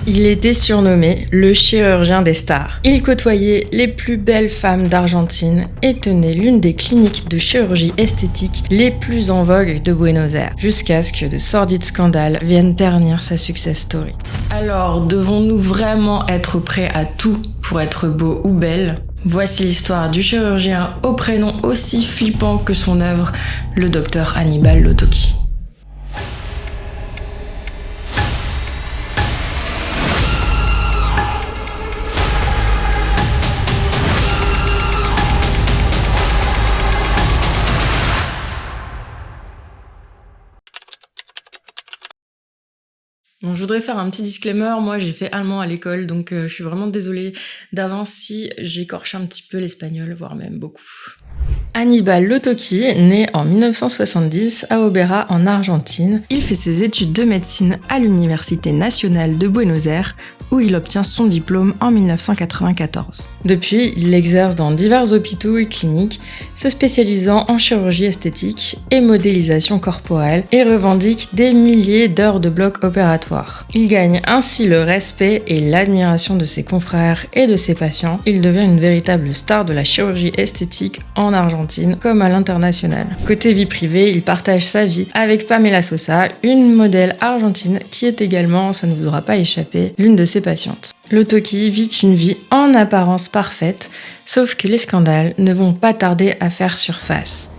Il était surnommé le chirurgien des stars. Il côtoyait les plus belles femmes d'Argentine et tenait l'une des cliniques de chirurgie esthétique les plus en vogue de Buenos Aires, jusqu'à ce que de sordides scandales viennent ternir sa success story. Alors, devons-nous vraiment être prêts à tout pour être beau ou belle ? Voici l'histoire du chirurgien au prénom aussi flippant que son œuvre, le docteur Aníbal Lotoki. Bon, je voudrais faire un petit disclaimer, moi j'ai fait allemand à l'école, donc je suis vraiment désolée d'avance si j'écorche un petit peu l'espagnol, voire même beaucoup. Aníbal Lotoki, né en 1970 à Oberá en Argentine, il fait ses études de médecine à l'Université nationale de Buenos Aires, où il obtient son diplôme en 1994. Depuis, il exerce dans divers hôpitaux et cliniques, se spécialisant en chirurgie esthétique et modélisation corporelle, et revendique des milliers d'heures de blocs opératoires. Il gagne ainsi le respect et l'admiration de ses confrères et de ses patients. Il devient une véritable star de la chirurgie esthétique en Argentine comme à l'international. Côté vie privée, il partage sa vie avec Pamela Sosa, une modèle argentine qui est également, ça ne vous aura pas échappé, l'une de ses patientes. Lotoki vit une vie en apparence parfaite, sauf que les scandales ne vont pas tarder à faire surface.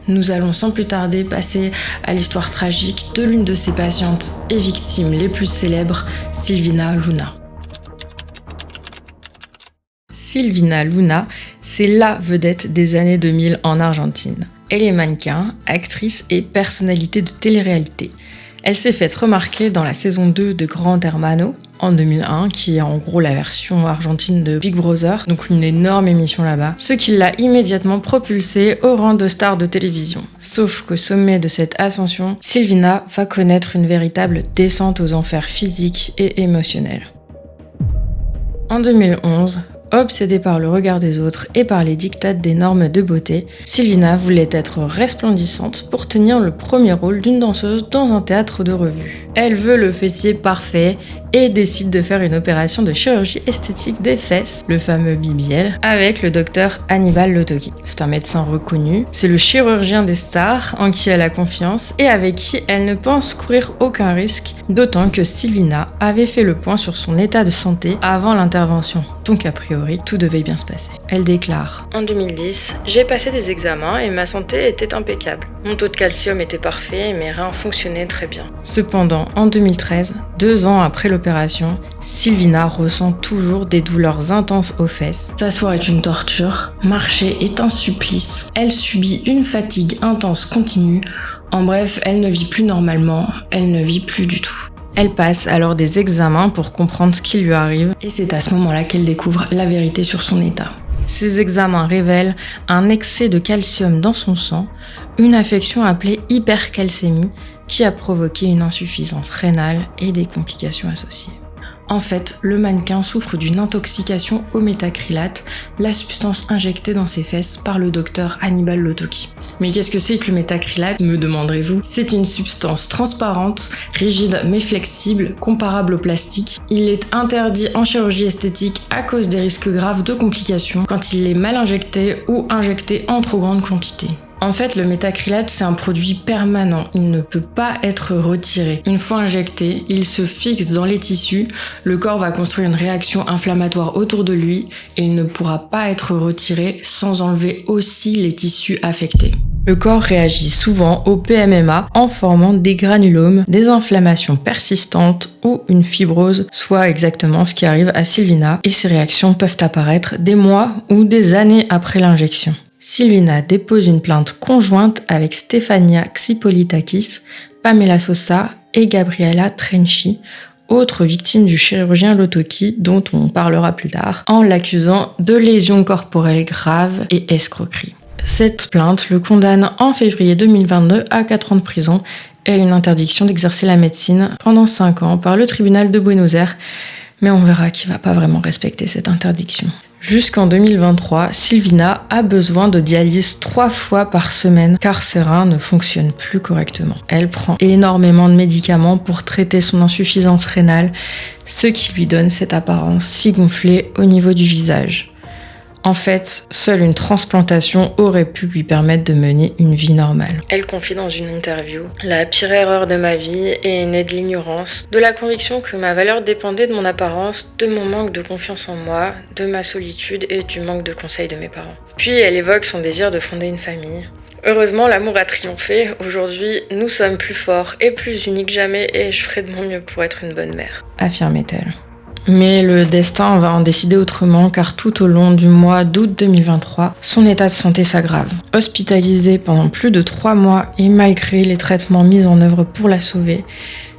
Nous allons sans plus tarder passer à l'histoire tragique de l'une de ses patientes et victimes les plus célèbres, Silvina Luna. Silvina Luna, c'est la vedette des années 2000 en Argentine. Elle est mannequin, actrice et personnalité de télé-réalité. Elle s'est faite remarquer dans la saison 2 de Gran Hermano en 2001, qui est en gros la version argentine de Big Brother, donc une énorme émission là-bas, ce qui l'a immédiatement propulsée au rang de star de télévision. Sauf qu'au sommet de cette ascension, Silvina va connaître une véritable descente aux enfers physiques et émotionnels. En 2011, obsédée par le regard des autres et par les diktats des normes de beauté, Silvina voulait être resplendissante pour tenir le premier rôle d'une danseuse dans un théâtre de revue. Elle veut le fessier parfait et décide de faire une opération de chirurgie esthétique des fesses, le fameux BBL, avec le docteur Aníbal Lotoki. C'est un médecin reconnu, c'est le chirurgien des stars en qui elle a confiance et avec qui elle ne pense courir aucun risque, d'autant que Silvina avait fait le point sur son état de santé avant l'intervention. Donc a priori, tout devait bien se passer. Elle déclare « En 2010, j'ai passé des examens et ma santé était impeccable. Mon taux de calcium était parfait et mes reins fonctionnaient très bien. » Cependant, en 2013, 2 ans après l'opération, Silvina ressent toujours des douleurs intenses aux fesses. S'asseoir est une torture, marcher est un supplice. Elle subit une fatigue intense continue. En bref, elle ne vit plus normalement, elle ne vit plus du tout. Elle passe alors des examens pour comprendre ce qui lui arrive et c'est à ce moment-là qu'elle découvre la vérité sur son état. Ces examens révèlent un excès de calcium dans son sang, une affection appelée hypercalcémie qui a provoqué une insuffisance rénale et des complications associées. En fait, le mannequin souffre d'une intoxication au métacrylate, la substance injectée dans ses fesses par le docteur Aníbal Lotoki. Mais qu'est-ce que c'est que le métacrylate, me demanderez-vous ? C'est une substance transparente, rigide mais flexible, comparable au plastique. Il est interdit en chirurgie esthétique à cause des risques graves de complications quand il est mal injecté ou injecté en trop grande quantité. En fait, le métacrylate, c'est un produit permanent. Il ne peut pas être retiré. Une fois injecté, il se fixe dans les tissus. Le corps va construire une réaction inflammatoire autour de lui et il ne pourra pas être retiré sans enlever aussi les tissus affectés. Le corps réagit souvent au PMMA en formant des granulomes, des inflammations persistantes ou une fibrose, soit exactement ce qui arrive à Silvina, et ces réactions peuvent apparaître des mois ou des années après l'injection. Silvina dépose une plainte conjointe avec Stefania Xipolitakis, Pamela Sosa et Gabriela Trenchi, autres victimes du chirurgien Lotoki dont on parlera plus tard, en l'accusant de lésions corporelles graves et escroquerie. Cette plainte le condamne en février 2022 à 4 ans de prison et à une interdiction d'exercer la médecine pendant 5 ans par le tribunal de Buenos Aires, mais on verra qu'il va pas vraiment respecter cette interdiction. Jusqu'en 2023, Sylvina a besoin de dialyse 3 fois par semaine car ses reins ne fonctionnent plus correctement. Elle prend énormément de médicaments pour traiter son insuffisance rénale, ce qui lui donne cette apparence si gonflée au niveau du visage. En fait, seule une transplantation aurait pu lui permettre de mener une vie normale. Elle confie dans une interview « La pire erreur de ma vie est née de l'ignorance, de la conviction que ma valeur dépendait de mon apparence, de mon manque de confiance en moi, de ma solitude et du manque de conseils de mes parents. » Puis elle évoque son désir de fonder une famille. Heureusement, l'amour a triomphé. Aujourd'hui, nous sommes plus forts et plus unis que jamais et je ferai de mon mieux pour être une bonne mère. Affirmait-elle. Mais le destin va en décider autrement car tout au long du mois d'août 2023, son état de santé s'aggrave. Hospitalisée pendant plus de 3 mois et malgré les traitements mis en œuvre pour la sauver,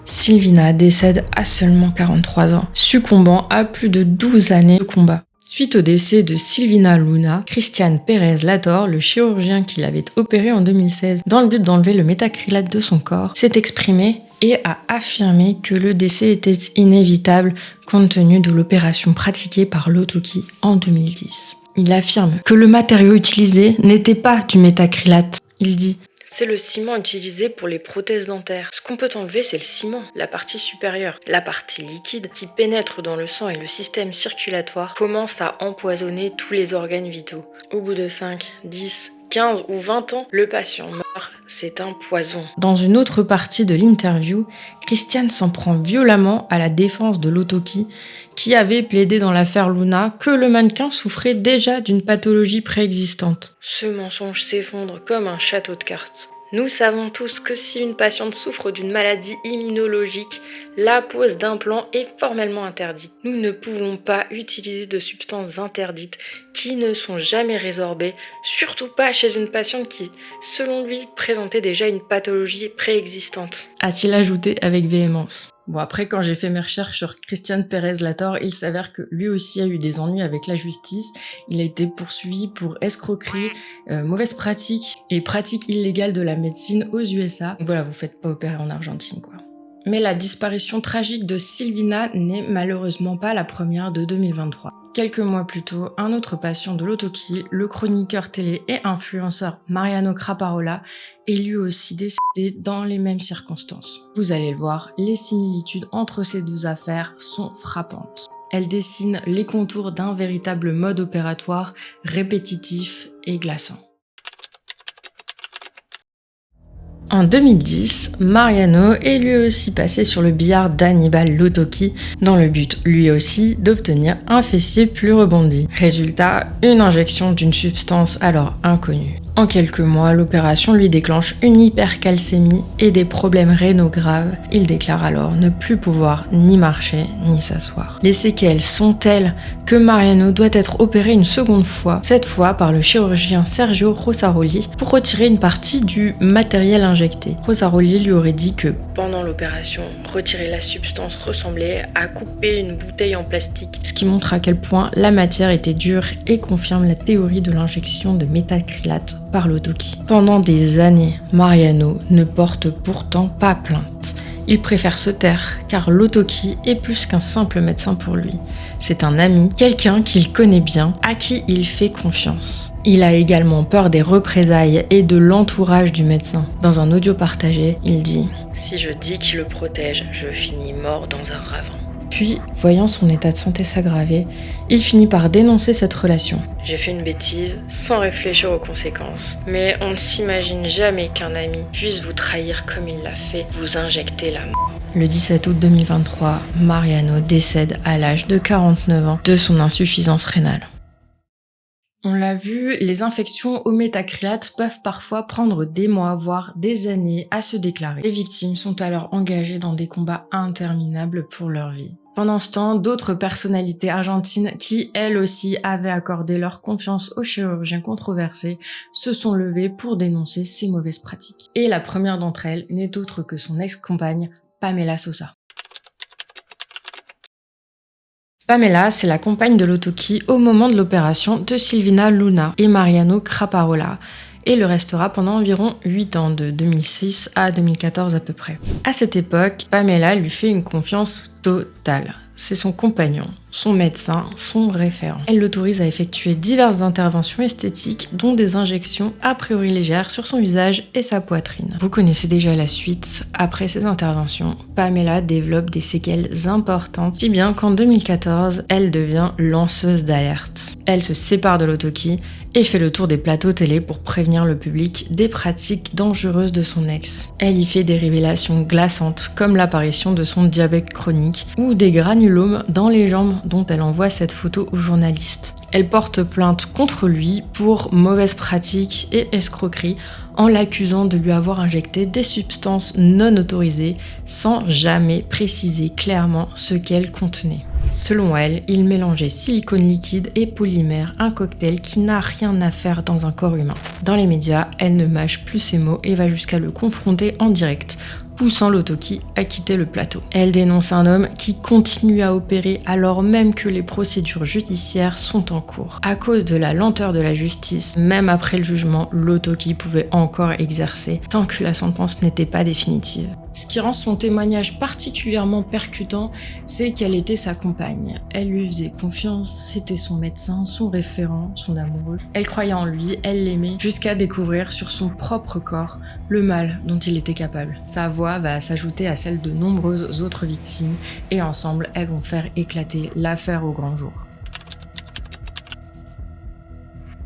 Sylvina décède à seulement 43 ans, succombant à plus de 12 années de combat. Suite au décès de Sylvina Luna, Cristian Pérez Lator, le chirurgien qui l'avait opérée en 2016 dans le but d'enlever le métacrylate de son corps, s'est exprimé et a affirmé que le décès était inévitable compte tenu de l'opération pratiquée par Lotoki en 2010. Il affirme que le matériau utilisé n'était pas du métacrylate. Il dit « C'est le ciment utilisé pour les prothèses dentaires. Ce qu'on peut enlever, c'est le ciment, la partie supérieure. La partie liquide, qui pénètre dans le sang et le système circulatoire, commence à empoisonner tous les organes vitaux. Au bout de 5, 10, 15 ou 20 ans, le patient meurt. C'est un poison. » Dans une autre partie de l'interview, Cristian s'en prend violemment à la défense de Lotoki, qui avait plaidé dans l'affaire Luna que le mannequin souffrait déjà d'une pathologie préexistante. Ce mensonge s'effondre comme un château de cartes. Nous savons tous que si une patiente souffre d'une maladie immunologique, la pose d'implants est formellement interdite. Nous ne pouvons pas utiliser de substances interdites qui ne sont jamais résorbées, surtout pas chez une patiente qui, selon lui, présentait déjà une pathologie préexistante. A-t-il ajouté avec véhémence. Bon, après, quand j'ai fait mes recherches sur Cristian Pérez Lator, il s'avère que lui aussi a eu des ennuis avec la justice. Il a été poursuivi pour escroquerie, mauvaise pratique et pratique illégale de la médecine aux USA. Donc voilà, vous faites pas opérer en Argentine, quoi. Mais la disparition tragique de Sylvina n'est malheureusement pas la première de 2023. Quelques mois plus tôt, un autre patient de Lotoki, le chroniqueur télé et influenceur Mariano Craparola, est lui aussi décédé dans les mêmes circonstances. Vous allez le voir, les similitudes entre ces deux affaires sont frappantes. Elles dessinent les contours d'un véritable mode opératoire répétitif et glaçant. En 2010, Mariano est lui aussi passé sur le billard d'Hannibal Lotoki dans le but, lui aussi, d'obtenir un fessier plus rebondi. Résultat, une injection d'une substance alors inconnue. En quelques mois, l'opération lui déclenche une hypercalcémie et des problèmes rénaux graves. Il déclare alors ne plus pouvoir ni marcher ni s'asseoir. Les séquelles sont telles que Mariano doit être opéré une seconde fois, cette fois par le chirurgien Sergio Rosaroli, pour retirer une partie du matériel injecté. Rosaroli lui aurait dit que pendant l'opération, retirer la substance ressemblait à couper une bouteille en plastique. Ce qui montre à quel point la matière était dure et confirme la théorie de l'injection de métacrylate par Lotoki. Pendant des années, Mariano ne porte pourtant pas plainte. Il préfère se taire car Lotoki est plus qu'un simple médecin pour lui. C'est un ami, quelqu'un qu'il connaît bien, à qui il fait confiance. Il a également peur des représailles et de l'entourage du médecin. Dans un audio partagé, il dit « Si je dis qu'il le protège, je finis mort dans un ravin. » Puis, voyant son état de santé s'aggraver, il finit par dénoncer cette relation. « J'ai fait une bêtise, sans réfléchir aux conséquences. Mais on ne s'imagine jamais qu'un ami puisse vous trahir comme il l'a fait, vous injecter la mort. » Le 17 août 2023, Mariano décède à l'âge de 49 ans de son insuffisance rénale. On l'a vu, les infections au métacrylate peuvent parfois prendre des mois, voire des années à se déclarer. Les victimes sont alors engagées dans des combats interminables pour leur vie. Pendant ce temps, d'autres personnalités argentines qui, elles aussi, avaient accordé leur confiance aux chirurgiens controversés, se sont levées pour dénoncer ces mauvaises pratiques. Et la première d'entre elles n'est autre que son ex-compagne, Pamela Sosa. Pamela, c'est la compagne de Lotoki au moment de l'opération de Sylvina Luna et Mariano Craparola, et le restera pendant environ 8 ans, de 2006 à 2014 à peu près. À cette époque, Pamela lui fait une confiance totale. c'est son compagnon, son médecin, son référent. Elle l'autorise à effectuer diverses interventions esthétiques, dont des injections a priori légères sur son visage et sa poitrine. Vous connaissez déjà la suite. Après ces interventions, Pamela développe des séquelles importantes, si bien qu'en 2014, elle devient lanceuse d'alerte. Elle se sépare de Lotoki et fait le tour des plateaux télé pour prévenir le public des pratiques dangereuses de son ex. Elle y fait des révélations glaçantes, comme l'apparition de son diabète chronique ou des granulomes dans les jambes dont elle envoie cette photo aux journalistes. Elle porte plainte contre lui pour mauvaises pratiques et escroquerie en l'accusant de lui avoir injecté des substances non autorisées sans jamais préciser clairement ce qu'elles contenaient. Selon elle, il mélangeait silicone liquide et polymère, un cocktail qui n'a rien à faire dans un corps humain. Dans les médias, elle ne mâche plus ses mots et va jusqu'à le confronter en direct, poussant Lotoki à quitter le plateau. Elle dénonce un homme qui continue à opérer alors même que les procédures judiciaires sont en cours. À cause de la lenteur de la justice, même après le jugement, Lotoki pouvait encore exercer tant que la sentence n'était pas définitive. Ce qui rend son témoignage particulièrement percutant, c'est qu'elle était sa compagne. Elle lui faisait confiance, c'était son médecin, son référent, son amoureux. Elle croyait en lui, elle l'aimait, jusqu'à découvrir sur son propre corps le mal dont il était capable. Sa voix va s'ajouter à celle de nombreuses autres victimes et ensemble, elles vont faire éclater l'affaire au grand jour.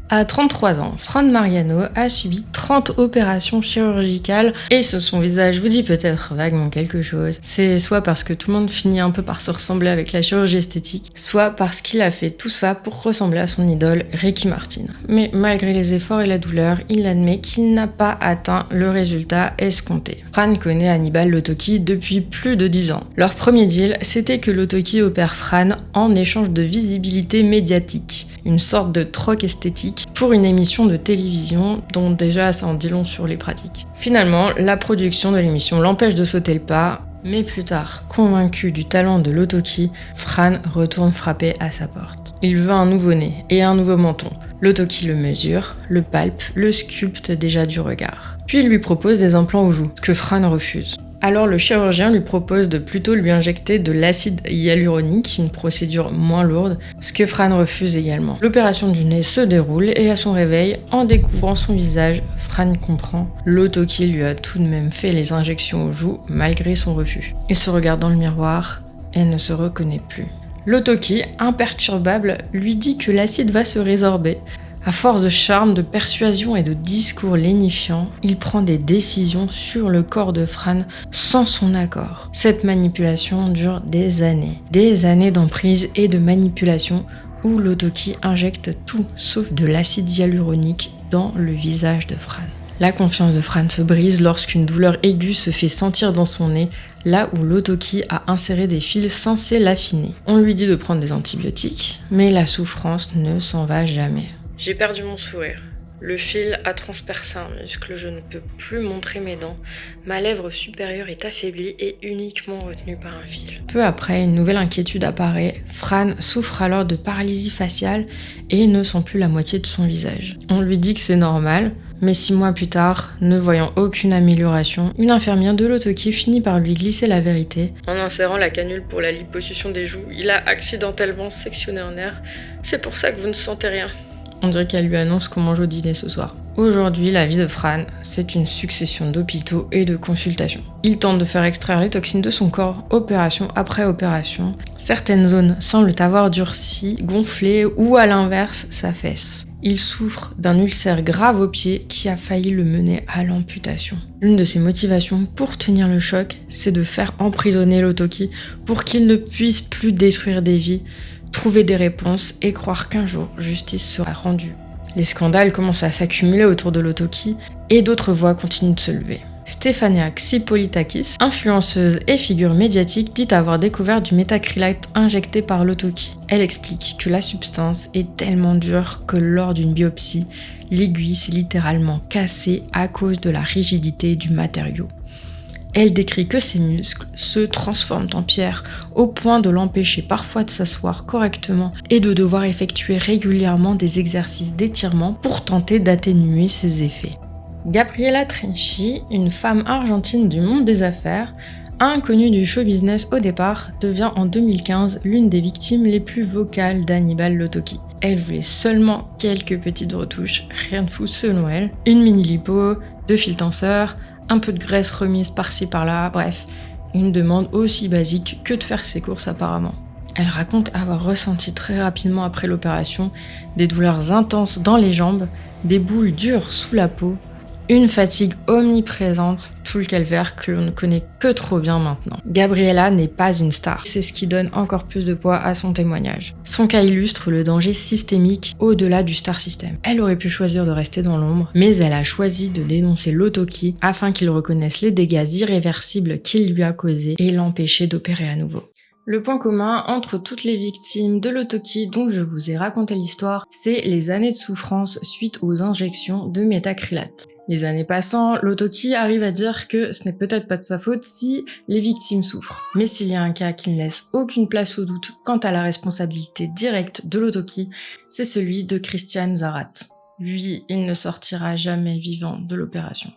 À 33 ans, Fran Mariano a subi 30 opérations chirurgicales et son visage vous dit peut-être vaguement quelque chose. C'est soit parce que tout le monde finit un peu par se ressembler avec la chirurgie esthétique, soit parce qu'il a fait tout ça pour ressembler à son idole Ricky Martin. Mais malgré les efforts et la douleur, il admet qu'il n'a pas atteint le résultat escompté. Fran connaît Hannibal Lotoki depuis plus de 10 ans. Leur premier deal, c'était que Lotoki opère Fran en échange de visibilité médiatique, une sorte de troc esthétique pour une émission de télévision dont déjà ça en dit long sur les pratiques. Finalement, la production de l'émission l'empêche de sauter le pas, mais plus tard, convaincu du talent de Lotoki, Fran retourne frapper à sa porte. Il veut un nouveau-né et un nouveau menton. Lotoki le mesure, le palpe, le sculpte déjà du regard. Puis il lui propose des implants aux joues, ce que Fran refuse. Alors le chirurgien lui propose de plutôt lui injecter de l'acide hyaluronique, une procédure moins lourde, ce que Fran refuse également. L'opération du nez se déroule et à son réveil, en découvrant son visage, Fran comprend. Lotoki lui a tout de même fait les injections aux joues malgré son refus. Il se regarde dans le miroir et ne se reconnaît plus. Lotoki, imperturbable, lui dit que l'acide va se résorber. À force de charme, de persuasion et de discours lénifiants, il prend des décisions sur le corps de Fran sans son accord. Cette manipulation dure des années d'emprise et de manipulation où Lotoki injecte tout sauf de l'acide hyaluronique dans le visage de Fran. La confiance de Fran se brise lorsqu'une douleur aiguë se fait sentir dans son nez, là où Lotoki a inséré des fils censés l'affiner. On lui dit de prendre des antibiotiques, mais la souffrance ne s'en va jamais. J'ai perdu mon sourire. Le fil a transpercé un muscle, je ne peux plus montrer mes dents. Ma lèvre supérieure est affaiblie et uniquement retenue par un fil. Peu après, une nouvelle inquiétude apparaît. Fran souffre alors de paralysie faciale et ne sent plus la moitié de son visage. On lui dit que c'est normal, mais 6 mois plus tard, ne voyant aucune amélioration, une infirmière de Lotoki finit par lui glisser la vérité. En insérant la canule pour la liposuction des joues, il a accidentellement sectionné un nerf. C'est pour ça que vous ne sentez rien. On dirait qu'elle lui annonce qu'on mange au dîner ce soir. Aujourd'hui, la vie de Fran, c'est une succession d'hôpitaux et de consultations. Il tente de faire extraire les toxines de son corps, opération après opération. Certaines zones semblent avoir durci, gonflé ou à l'inverse, s'affaissent. Il souffre d'un ulcère grave au pied qui a failli le mener à l'amputation. L'une de ses motivations pour tenir le choc, c'est de faire emprisonner Lotoki pour qu'il ne puisse plus détruire des vies, trouver des réponses et croire qu'un jour, justice sera rendue. Les scandales commencent à s'accumuler autour de Lotoki et d'autres voix continuent de se lever. Stefania Xipolitakis, influenceuse et figure médiatique, dit avoir découvert du métacrylate injecté par Lotoki. Elle explique que la substance est tellement dure que lors d'une biopsie, l'aiguille s'est littéralement cassée à cause de la rigidité du matériau. Elle décrit que ses muscles se transforment en pierre au point de l'empêcher parfois de s'asseoir correctement et de devoir effectuer régulièrement des exercices d'étirement pour tenter d'atténuer ses effets. Gabriela Trinchi, une femme argentine du monde des affaires, Inconnue du show business au départ, devient en 2015 l'une des victimes les plus vocales d'Hannibal Lotoki. Elle voulait seulement quelques petites retouches, rien de fou selon elle. Une mini lipo, 2 fils tenseurs, un peu de graisse remise par-ci par-là, bref, une demande aussi basique que de faire ses courses apparemment. Elle raconte avoir ressenti très rapidement après l'opération des douleurs intenses dans les jambes, des boules dures sous la peau, une fatigue omniprésente, tout le calvaire que l'on ne connaît que trop bien maintenant. Gabriella n'est pas une star, c'est ce qui donne encore plus de poids à son témoignage. Son cas illustre le danger systémique au-delà du star system. Elle aurait pu choisir de rester dans l'ombre, mais elle a choisi de dénoncer Lotoki afin qu'il reconnaisse les dégâts irréversibles qu'il lui a causés et l'empêcher d'opérer à nouveau. Le point commun entre toutes les victimes de Lotoki dont je vous ai raconté l'histoire, c'est les années de souffrance suite aux injections de méthacrylate. Les années passant, Lotoki arrive à dire que ce n'est peut-être pas de sa faute si les victimes souffrent. Mais s'il y a un cas qui ne laisse aucune place au doute quant à la responsabilité directe de Lotoki, c'est celui de Christian Zarat. Lui, il ne sortira jamais vivant de l'opération.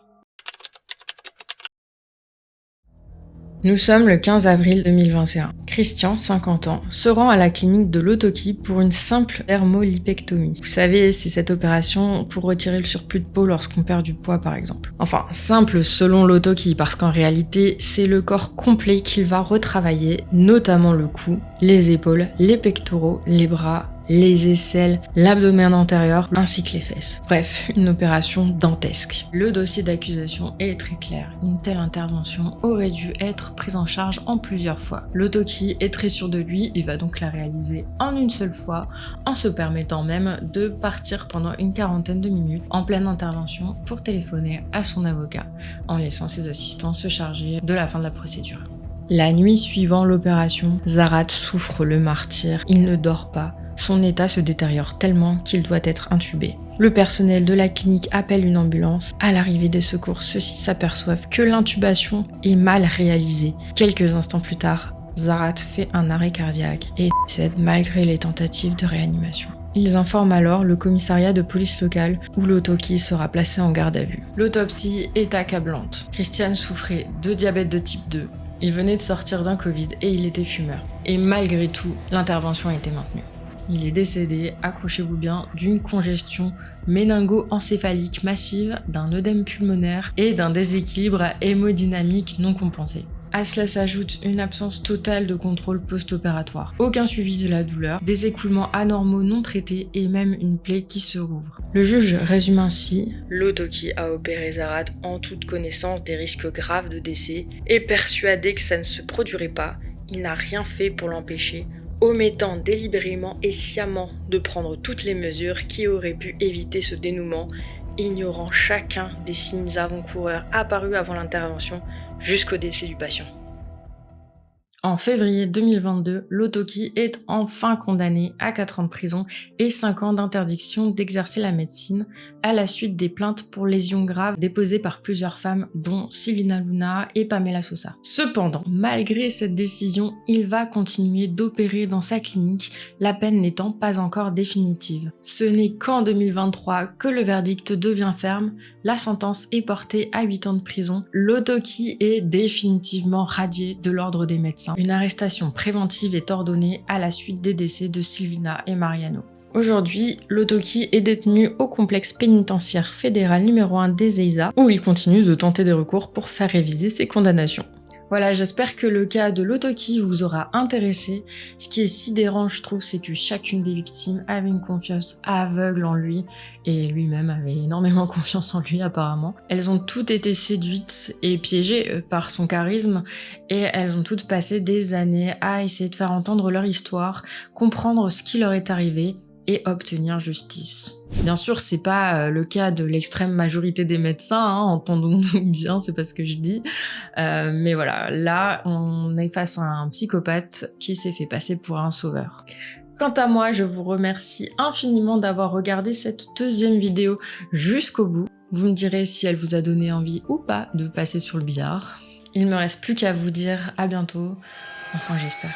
Nous sommes le 15 avril 2021. Christian, 50 ans, se rend à la clinique de Lotoki pour une simple dermolipectomie. Vous savez, c'est cette opération pour retirer le surplus de peau lorsqu'on perd du poids par exemple. Enfin, simple selon Lotoki, parce qu'en réalité, c'est le corps complet qu'il va retravailler, notamment le cou, les épaules, les pectoraux, les bras, les aisselles, l'abdomen antérieur, ainsi que les fesses. Bref, une opération dantesque. Le dossier d'accusation est très clair. Une telle intervention aurait dû être prise en charge en plusieurs fois. Lotoki est très sûr de lui, il va donc la réaliser en une seule fois, en se permettant même de partir pendant une quarantaine de minutes en pleine intervention pour téléphoner à son avocat, en laissant ses assistants se charger de la fin de la procédure. La nuit suivant l'opération, Zarat souffre le martyre, il ne dort pas. Son état se détériore tellement qu'il doit être intubé. Le personnel de la clinique appelle une ambulance. À l'arrivée des secours, ceux-ci s'aperçoivent que l'intubation est mal réalisée. Quelques instants plus tard, Zarat fait un arrêt cardiaque et décède malgré les tentatives de réanimation. Ils informent alors le commissariat de police locale où Lotoki sera placé en garde à vue. L'autopsie est accablante. Christian souffrait de diabète de type 2. Il venait de sortir d'un Covid et il était fumeur. Et malgré tout, l'intervention a été maintenue. Il est décédé, accrochez-vous bien, d'une congestion méningo-encéphalique massive, d'un œdème pulmonaire et d'un déséquilibre hémodynamique non compensé. À cela s'ajoute une absence totale de contrôle post-opératoire, aucun suivi de la douleur, des écoulements anormaux non traités et même une plaie qui se rouvre. Le juge résume ainsi: Lotoki a opéré Zarat en toute connaissance des risques graves de décès et persuadé que ça ne se produirait pas, il n'a rien fait pour l'empêcher, omettant délibérément et sciemment de prendre toutes les mesures qui auraient pu éviter ce dénouement, ignorant chacun des signes avant-coureurs apparus avant l'intervention jusqu'au décès du patient. En février 2022, Lotoki est enfin condamné à 4 ans de prison et 5 ans d'interdiction d'exercer la médecine à la suite des plaintes pour lésions graves déposées par plusieurs femmes dont Silvina Luna et Pamela Sosa. Cependant, malgré cette décision, il va continuer d'opérer dans sa clinique, la peine n'étant pas encore définitive. Ce n'est qu'en 2023 que le verdict devient ferme, la sentence est portée à 8 ans de prison. Lotoki est définitivement radié de l'ordre des médecins. Une arrestation préventive est ordonnée à la suite des décès de Silvina et Mariano. Aujourd'hui, Lotoki est détenu au complexe pénitentiaire fédéral numéro 1 d'Ezeiza, où il continue de tenter des recours pour faire réviser ses condamnations. Voilà, j'espère que le cas de Lotoki vous aura intéressé. Ce qui est sidérant, je trouve, c'est que chacune des victimes avait une confiance aveugle en lui, et lui-même avait énormément confiance en lui apparemment. Elles ont toutes été séduites et piégées par son charisme, et elles ont toutes passé des années à essayer de faire entendre leur histoire, comprendre ce qui leur est arrivé, et obtenir justice. Bien sûr, c'est pas le cas de l'extrême majorité des médecins, hein, entendons-nous bien, c'est pas ce que je dis. Mais voilà, là, on est face à un psychopathe qui s'est fait passer pour un sauveur. Quant à moi, je vous remercie infiniment d'avoir regardé cette deuxième vidéo jusqu'au bout. Vous me direz si elle vous a donné envie ou pas de passer sur le billard. Il me reste plus qu'à vous dire à bientôt, enfin j'espère.